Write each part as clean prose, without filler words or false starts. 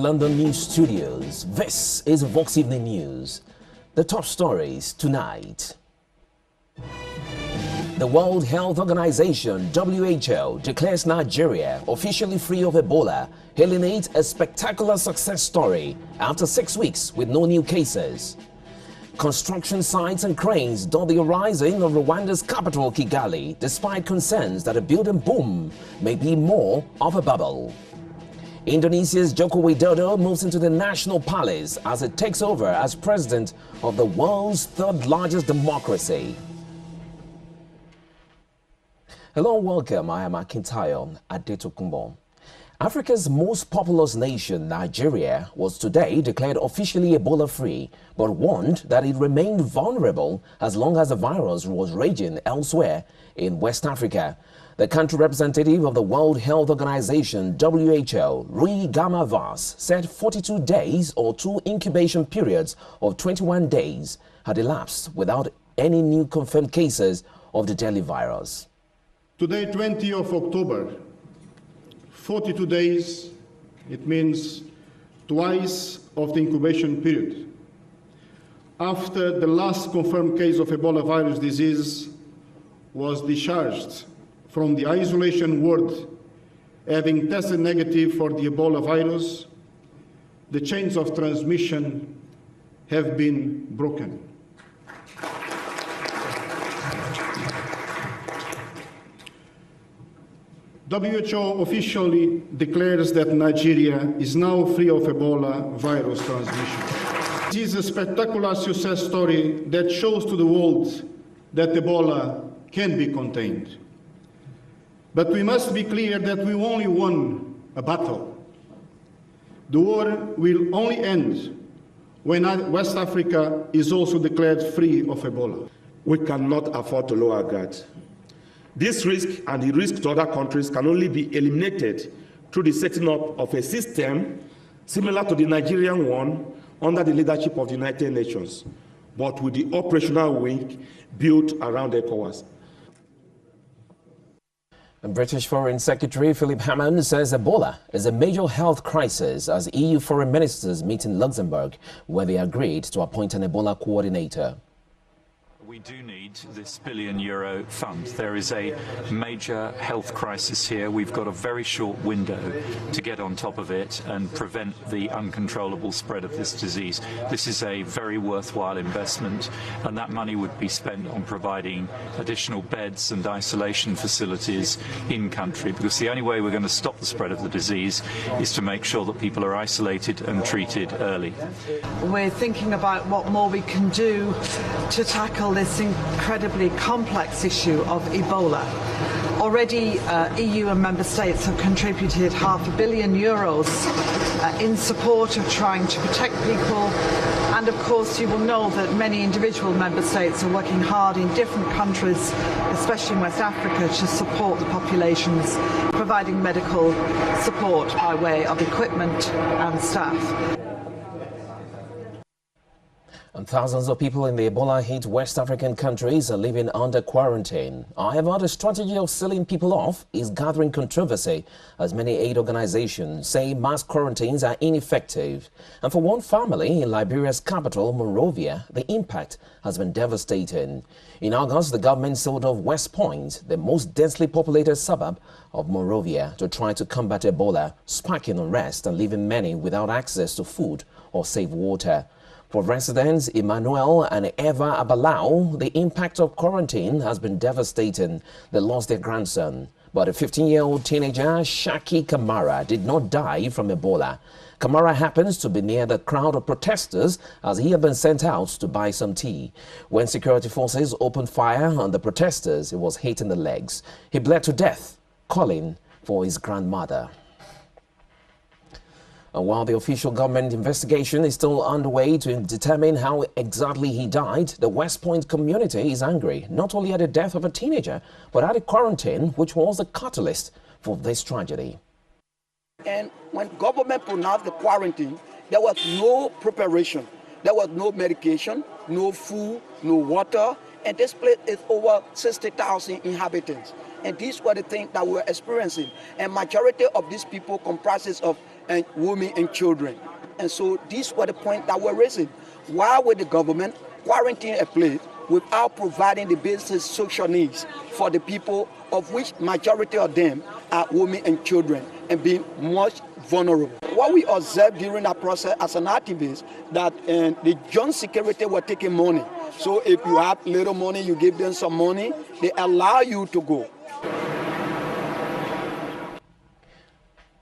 London News Studios. This is Vox Evening News. The top stories tonight. The World Health Organization, WHO, declares Nigeria officially free of Ebola, hailing it a spectacular success story after 6 weeks with no new cases. Construction sites and cranes dot the horizon of Rwanda's capital, Kigali, despite concerns that a building boom may be more of a bubble. Indonesia's Joko Widodo moves into the National Palace as it takes over as president of the world's third largest democracy. Hello and welcome. I am Akintayo Adetokunbo. Africa's most populous nation, Nigeria, was today declared officially Ebola-free, but warned that it remained vulnerable as long as the virus was raging elsewhere in West Africa. The country representative of the World Health Organization, WHO, Rui Gamavas, said 42 days or 2 incubation periods of 21 days had elapsed without any new confirmed cases of the deadly virus. Today, 20th of October, 42 days, it means twice of the incubation period. After the last confirmed case of Ebola virus disease was discharged from the isolation ward, having tested negative for the Ebola virus, the chains of transmission have been broken. WHO officially declares that Nigeria is now free of Ebola virus transmission. This is a spectacular success story that shows to the world that Ebola can be contained. But we must be clear that we only won a battle. The war will only end when West Africa is also declared free of Ebola. We cannot afford to lower our guards. This risk and the risk to other countries can only be eliminated through the setting up of a system similar to the Nigerian one under the leadership of the United Nations, but with the operational wing built around ECOWAS. And British Foreign Secretary Philip Hammond says Ebola is a major health crisis as EU foreign ministers meet in Luxembourg, where they agreed to appoint an Ebola coordinator. We do need this €1 billion fund. There is a major health crisis here. We've got a very short window to get on top of it and prevent the uncontrollable spread of this disease. This is a very worthwhile investment, and that money would be spent on providing additional beds and isolation facilities in country, because the only way we're going to stop the spread of the disease is to make sure that people are isolated and treated early. We're thinking about what more we can do to tackle this incredibly complex issue of Ebola. Already EU and member states have contributed €500 million in support of trying to protect people, and of course you will know that many individual member states are working hard in different countries, especially in West Africa, to support the populations, providing medical support by way of equipment and staff. And thousands of people in the Ebola-hit West African countries are living under quarantine. However, the strategy of sealing people off is gathering controversy, as many aid organizations say mass quarantines are ineffective. And for one family in Liberia's capital, Monrovia, the impact has been devastating. In August, the government sealed off West Point, the most densely populated suburb of Monrovia, to try to combat Ebola, sparking unrest and leaving many without access to food or safe water. For residents Emmanuel and Eva Abalau, the impact of quarantine has been devastating. They lost their grandson. But a 15-year-old teenager, Shaki Kamara, did not die from Ebola. Kamara happens to be near the crowd of protesters as he had been sent out to buy some tea. When security forces opened fire on the protesters, he was hit in the legs. He bled to death, calling for his grandmother. And while the official government investigation is still underway to determine how exactly he died, the West Point community is angry, not only at the death of a teenager, but at the quarantine, which was the catalyst for this tragedy. And when government pronounced the quarantine, there was no preparation. There was no medication, no food, no water, and this place is over 60,000 inhabitants. And these were the things that we were experiencing. And majority of these people comprises of and women and children. And so these were the points that were raising. Why would the government quarantine a place without providing the basic social needs for the people, of which majority of them are women and children, and being much vulnerable? What we observed during that process as an activist, that the joint security were taking money. So if you have little money, you give them some money, they allow you to go.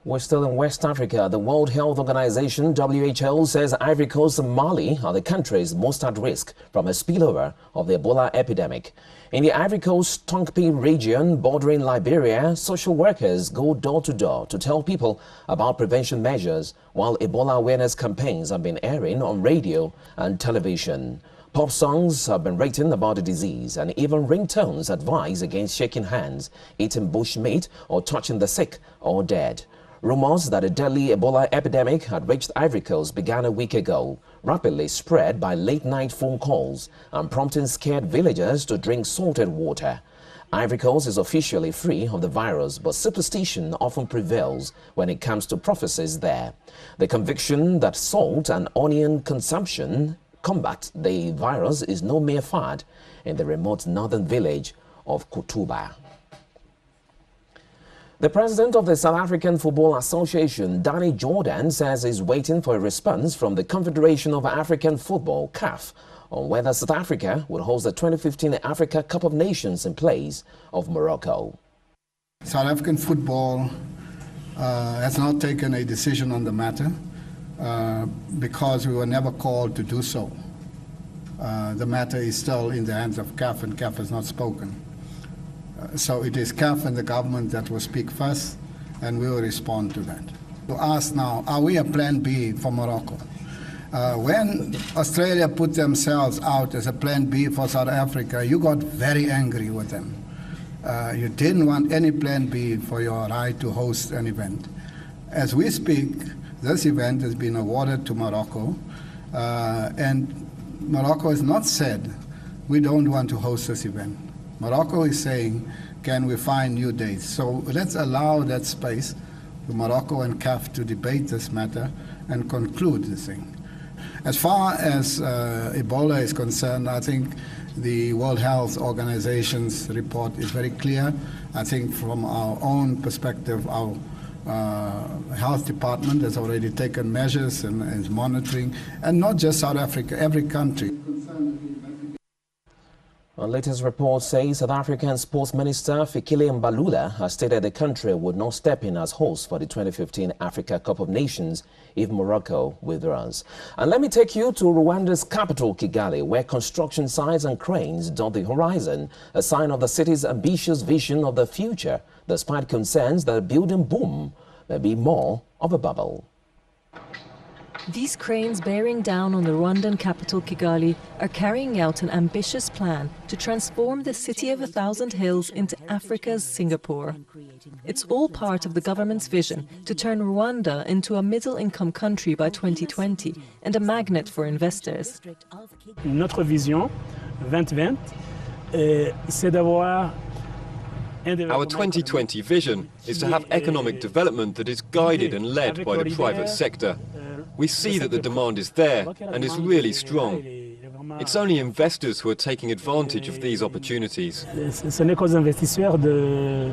We're still in West Africa. The World Health Organization, WHO, says Ivory Coast and Mali are the countries most at risk from a spillover of the Ebola epidemic. In the Ivory Coast Tongue region bordering Liberia, social workers go door to door to tell people about prevention measures, while Ebola awareness campaigns have been airing on radio and television. Pop songs have been written about the disease, and even ringtones advise against shaking hands, eating bush meat, or touching the sick or dead. Rumors that a deadly Ebola epidemic had reached Ivory Coast began a week ago, rapidly spread by late-night phone calls and prompting scared villagers to drink salted water. Ivory Coast is officially free of the virus, but superstition often prevails when it comes to prophecies there. The conviction that salt and onion consumption combat the virus is no mere fad in the remote northern village of Kutuba. The president of the South African Football Association, Danny Jordan, says he's waiting for a response from the Confederation of African Football, CAF, on whether South Africa will host the 2015 Africa Cup of Nations in place of Morocco. South African football has not taken a decision on the matter because we were never called to do so. The matter is still in the hands of CAF, and CAF has not spoken. So it is CAF and the government that will speak first, and we will respond to that. To ask now, are we a plan B for Morocco? When Australia put themselves out as a plan B for South Africa, you got very angry with them. You didn't want any plan B for your right to host an event. As we speak, this event has been awarded to Morocco, and Morocco has not said, we don't want to host this event. Morocco is saying, can we find new dates? So let's allow that space for Morocco and CAF to debate this matter and conclude the thing. As far as Ebola is concerned, I think the World Health Organization's report is very clear. I think from our own perspective, our health department has already taken measures and is monitoring, and not just South Africa, every country. Our latest report says South African Sports Minister Fikile Mbalula has stated the country would not step in as host for the 2015 Africa Cup of Nations if Morocco withdraws. And let me take you to Rwanda's capital, Kigali, where construction sites and cranes dot the horizon, a sign of the city's ambitious vision of the future, despite concerns that a building boom may be more of a bubble. These cranes bearing down on the Rwandan capital Kigali are carrying out an ambitious plan to transform the city of 1,000 hills into Africa's Singapore. It's all part of the government's vision to turn Rwanda into a middle-income country by 2020 and a magnet for investors. Notre vision 2020, c'est d'avoir Our 2020 vision is to have economic development that is guided and led by the private sector. We see that the demand is there and is really strong. It's only investors who are taking advantage of these opportunities. Ce n'est qu'aux investisseurs de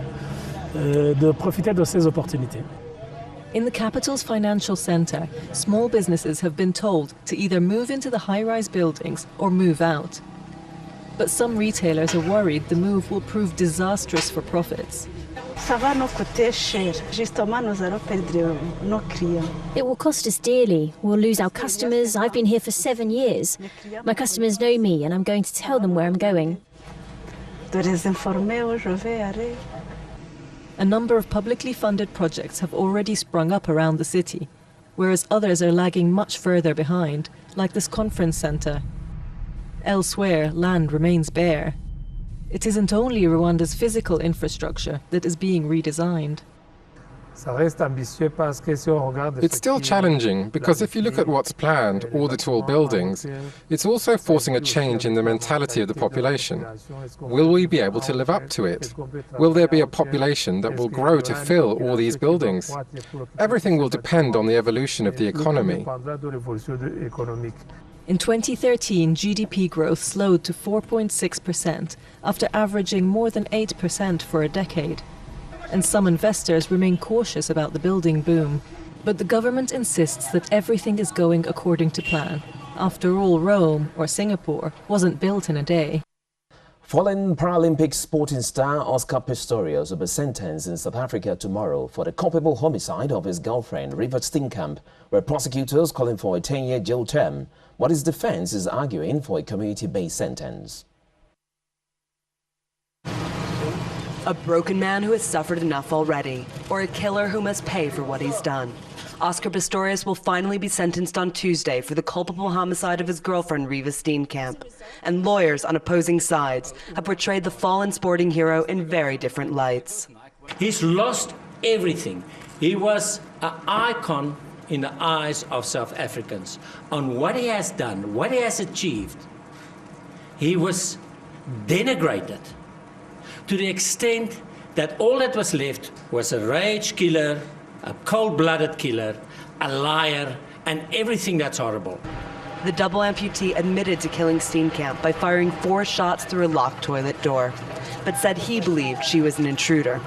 profiter de ces opportunités. In the capital's financial centre, small businesses have been told to either move into the high-rise buildings or move out. But some retailers are worried the move will prove disastrous for profits. It will cost us dearly. We'll lose our customers. I've been here for 7 years. My customers know me, and I'm going to tell them where I'm going. A number of publicly funded projects have already sprung up around the city, whereas others are lagging much further behind, like this conference centre. Elsewhere, land remains bare. It isn't only Rwanda's physical infrastructure that is being redesigned. It's still challenging because if you look at what's planned, all the tall buildings, it's also forcing a change in the mentality of the population. Will we be able to live up to it? Will there be a population that will grow to fill all these buildings? Everything will depend on the evolution of the economy. In 2013, GDP growth slowed to 4.6% after averaging more than 8% for a decade. And some investors remain cautious about the building boom. But the government insists that everything is going according to plan. After all, Rome, or Singapore, wasn't built in a day. Fallen Paralympic sporting star Oscar Pistorius will be sentenced in South Africa tomorrow for the culpable homicide of his girlfriend, Rivers Steenkamp, where prosecutors calling for a 10-year jail term, but his defense is arguing for a community-based sentence. A broken man who has suffered enough already, or a killer who must pay for what he's done. Oscar Pistorius will finally be sentenced on Tuesday for the culpable homicide of his girlfriend, Rivers Steenkamp. And lawyers on opposing sides have portrayed the fallen sporting hero in very different lights. He's lost everything. He was an icon in the eyes of South Africans on what he has done, what he has achieved. He was denigrated to the extent that all that was left was a rage killer, a cold-blooded killer, a liar, and everything that's horrible. The double amputee admitted to killing Steenkamp by firing 4 shots through a locked toilet door, but said he believed she was an intruder.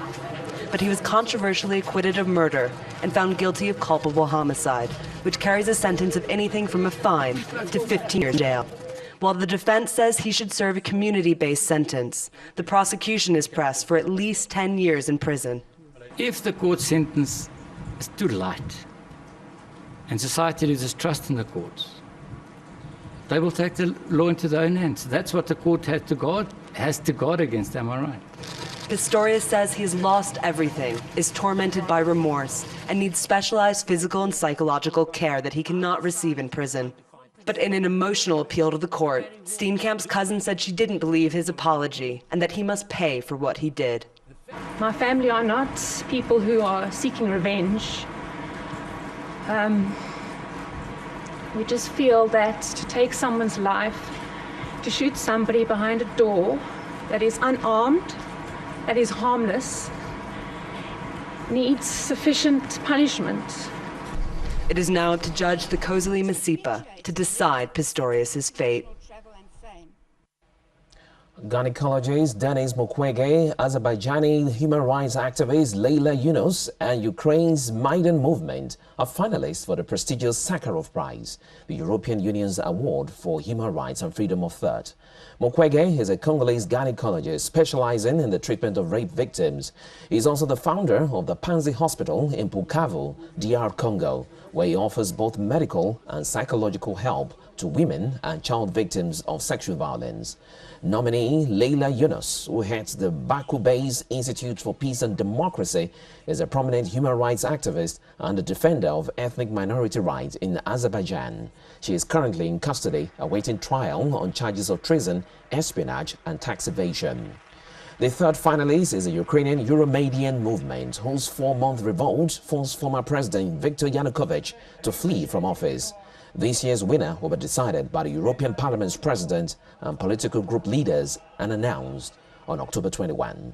But he was controversially acquitted of murder and found guilty of culpable homicide, which carries a sentence of anything from a fine to 15 years in jail. While the defense says he should serve a community-based sentence, the prosecution is pressed for at least 10 years in prison. If the court sentence is too light and society loses trust in the courts, they will take the law into their own hands. That's what the court has to guard against, am I right? Pistorius says he's lost everything, is tormented by remorse, and needs specialized physical and psychological care that he cannot receive in prison. But in an emotional appeal to the court, Steenkamp's cousin said she didn't believe his apology and that he must pay for what he did. My family are not people who are seeking revenge. We just feel that to take someone's life, to shoot somebody behind a door that is unarmed, that is harmless, needs sufficient punishment. It is now up to Judge Thokozile Masipa to decide Pistorius' fate. Gynecologist Denis Mukwege, Azerbaijani human rights activist Leyla Yunus, and Ukraine's Maidan movement are finalists for the prestigious Sakharov Prize, the European Union's award for human rights and freedom of thought. Mukwege is a Congolese gynecologist specializing in the treatment of rape victims. He is also the founder of the Panzi Hospital in Bukavu, DR Congo, where he offers both medical and psychological help to women and child victims of sexual violence. Nominee Leyla Yunus, who heads the Baku-based Institute for Peace and Democracy, is a prominent human rights activist and a defender of ethnic minority rights in Azerbaijan. She is currently in custody, awaiting trial on charges of treason, espionage and tax evasion. The third finalist is the Ukrainian Euromaidan movement, whose 4-month revolt forced former President Viktor Yanukovych to flee from office. This year's winner will be decided by the European Parliament's president and political group leaders and announced on October 21.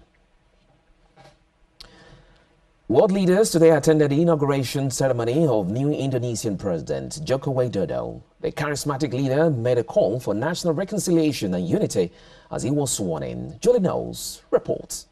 World leaders today attended the inauguration ceremony of new Indonesian President Joko Widodo. The charismatic leader made a call for national reconciliation and unity as he was sworn in. Julie Knowles reports.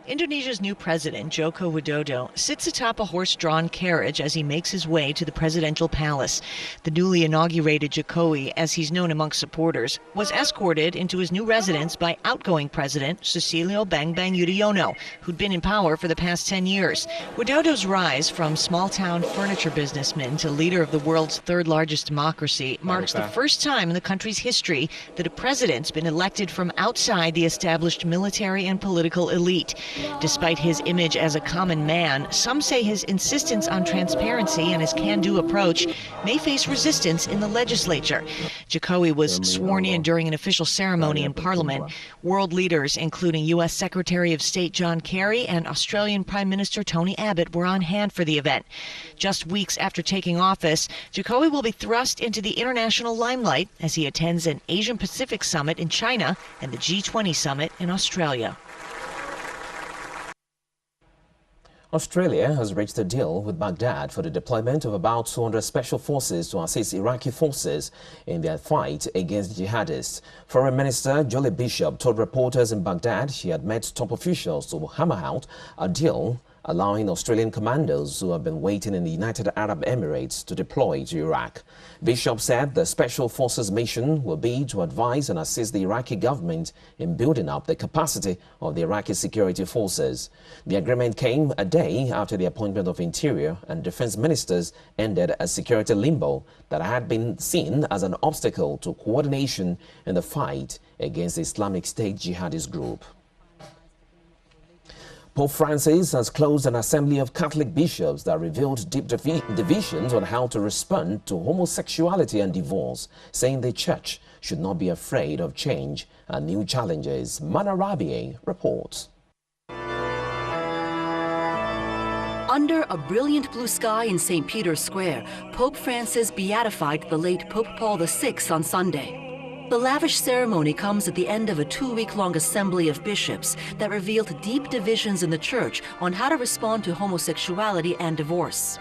Indonesia's new president, Joko Widodo, sits atop a horse-drawn carriage as he makes his way to the presidential palace. The newly inaugurated Jokowi, as he's known amongst supporters, was escorted into his new residence by outgoing president Susilo Bambang Yudhoyono, who'd been in power for the past 10 years. Widodo's rise from small-town furniture businessman to leader of the world's third-largest democracy marks the first time in the country's history that a president's been elected from outside the established military and political elite. Despite his image as a common man, some say his insistence on transparency and his can-do approach may face resistance in the legislature. Jokowi was sworn in during an official ceremony in Parliament. World leaders, including U.S. Secretary of State John Kerry and Australian Prime Minister Tony Abbott, were on hand for the event. Just weeks after taking office, Jokowi will be thrust into the international limelight as he attends an Asian-Pacific summit in China and the G20 summit in Australia. Australia has reached a deal with Baghdad for the deployment of about 200 special forces to assist Iraqi forces in their fight against jihadists. Foreign Minister Jolie Bishop told reporters in Baghdad she had met top officials to hammer out a deal allowing Australian commandos who have been waiting in the United Arab Emirates to deploy to Iraq. Bishop said the Special Forces mission will be to advise and assist the Iraqi government in building up the capacity of the Iraqi security forces. The agreement came a day after the appointment of Interior and Defense Ministers ended a security limbo that had been seen as an obstacle to coordination in the fight against the Islamic State jihadist group. Pope Francis has closed an assembly of Catholic bishops that revealed deep divisions on how to respond to homosexuality and divorce, saying the church should not be afraid of change and new challenges. Mana Rabie reports. Under a brilliant blue sky in St. Peter's Square, Pope Francis beatified the late Pope Paul VI on Sunday. The lavish ceremony comes at the end of a 2-week-long assembly of bishops that revealed deep divisions in the church on how to respond to homosexuality and divorce.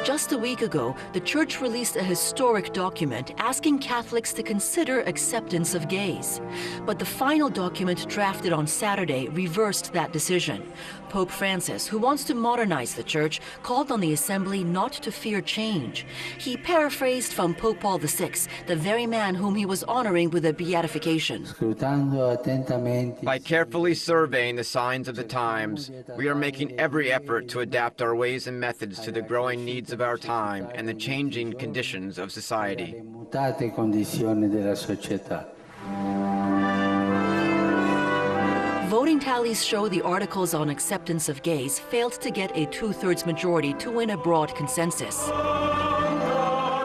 Just a week ago, the church released a historic document asking Catholics to consider acceptance of gays. But the final document drafted on Saturday reversed that decision. Pope Francis, who wants to modernize the church, called on the assembly not to fear change. He paraphrased from Pope Paul VI, the very man whom he was honoring with a beatification. By carefully surveying the signs of the times, we are making every effort to adapt our ways and methods to the growing needs of our time and the changing conditions of society. Voting tallies show the articles on acceptance of gays failed to get a 2/3 majority to win a broad consensus.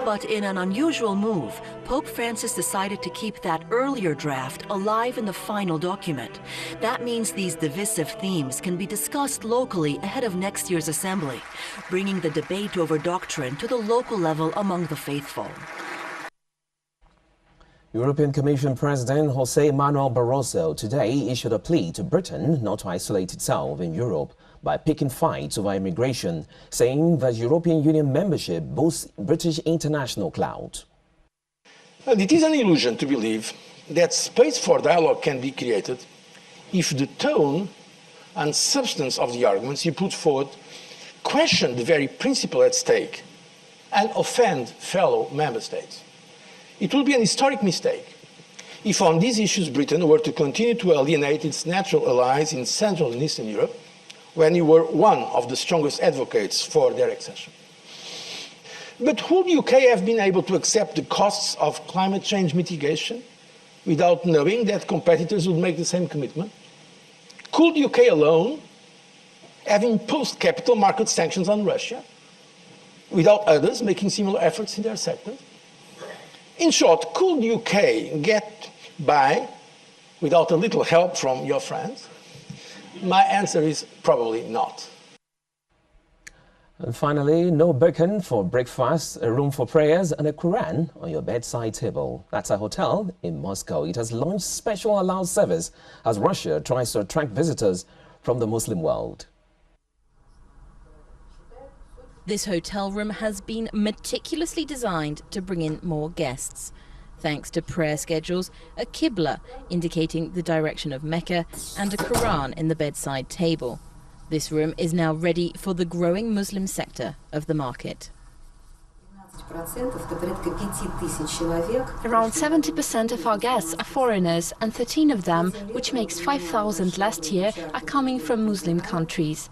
But in an unusual move, Pope Francis decided to keep that earlier draft alive in the final document. That means these divisive themes can be discussed locally ahead of next year's assembly, bringing the debate over doctrine to the local level among the faithful. European Commission President José Manuel Barroso today issued a plea to Britain not to isolate itself in Europe by picking fights over immigration, saying that European Union membership boosts British international clout. It is an illusion to believe that space for dialogue can be created if the tone and substance of the arguments you put forward question the very principle at stake and offend fellow member states. It would be an historic mistake if on these issues Britain were to continue to alienate its natural allies in Central and Eastern Europe when you were one of the strongest advocates for their accession. But would the UK have been able to accept the costs of climate change mitigation without knowing that competitors would make the same commitment? Could the UK alone have imposed capital market sanctions on Russia without others making similar efforts in their sectors? In short, could the UK get by without a little help from your friends? My answer is probably not. And finally, no birkin for breakfast, a room for prayers and a Quran on your bedside table. That's a hotel in Moscow. It has launched special halal service as Russia tries to attract visitors from the Muslim world. This hotel room has been meticulously designed to bring in more guests. Thanks to prayer schedules, a Qibla indicating the direction of Mecca, and a Quran in the bedside table. This room is now ready for the growing Muslim sector of the market. Around 70% of our guests are foreigners, and 13 of them, which makes 5,000 last year, are coming from Muslim countries.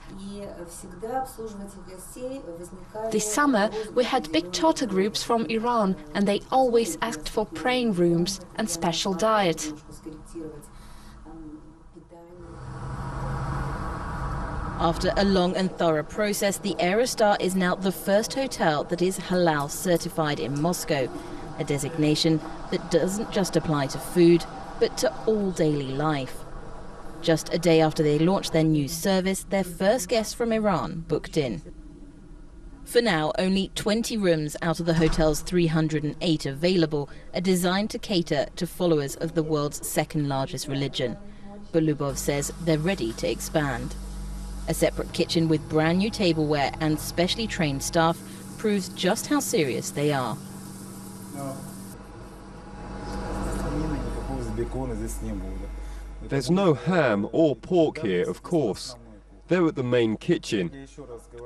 This summer, we had big charter groups from Iran, and they always asked for praying rooms and special diet. After a long and thorough process, the Aerostar is now the first hotel that is halal certified in Moscow, a designation that doesn't just apply to food, but to all daily life. Just a day after they launched their new service, their first guests from Iran booked in. For now, only 20 rooms out of the hotel's 308 available are designed to cater to followers of the world's second largest religion. But Lubov says they're ready to expand. A separate kitchen with brand new tableware and specially trained staff proves just how serious they are. There's no ham or pork here, of course. They're at the main kitchen.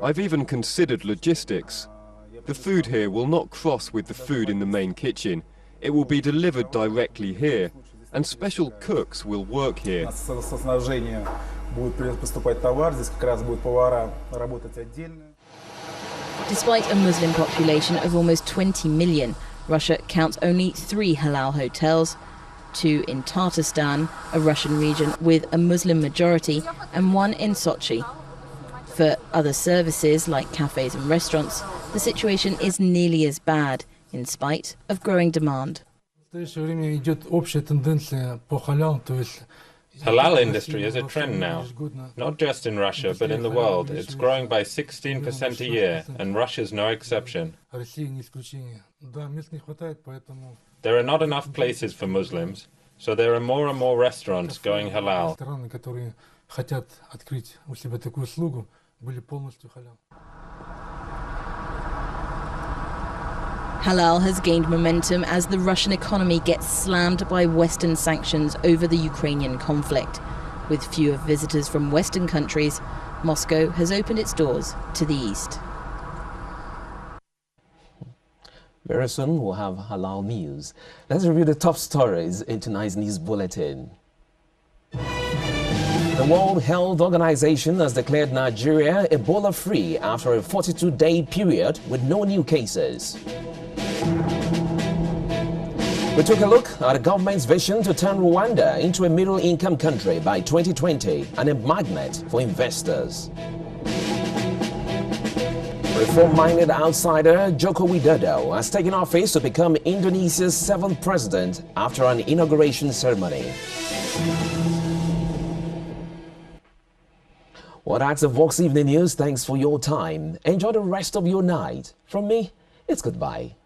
I've even considered logistics. The food here will not cross with the food in the main kitchen. It will be delivered directly here, and special cooks will work here. Despite a Muslim population of almost 20 million, Russia counts only 3 halal hotels, 2 in Tatarstan, a Russian region with a Muslim majority, and 1 in Sochi. For other services like cafes and restaurants, the situation is nearly as bad, in spite of growing demand. Halal industry is a trend now, not just in Russia, but in the world. It's growing by 16% a year, and Russia's no exception. There are not enough places for Muslims, so there are more and more restaurants going halal. Halal has gained momentum as the Russian economy gets slammed by Western sanctions over the Ukrainian conflict. With fewer visitors from Western countries, Moscow has opened its doors to the East. Very soon we'll have halal news. Let's review the top stories in tonight's news bulletin. The World Health Organization has declared Nigeria Ebola-free after a 42-day period with no new cases. We took a look at the government's vision to turn Rwanda into a middle-income country by 2020 and a magnet for investors. Reform-minded outsider Joko Widodo has taken office to become Indonesia's 7th president after an inauguration ceremony. Well, that's the Vox Evening News. Thanks for your time. Enjoy the rest of your night. From me, it's goodbye.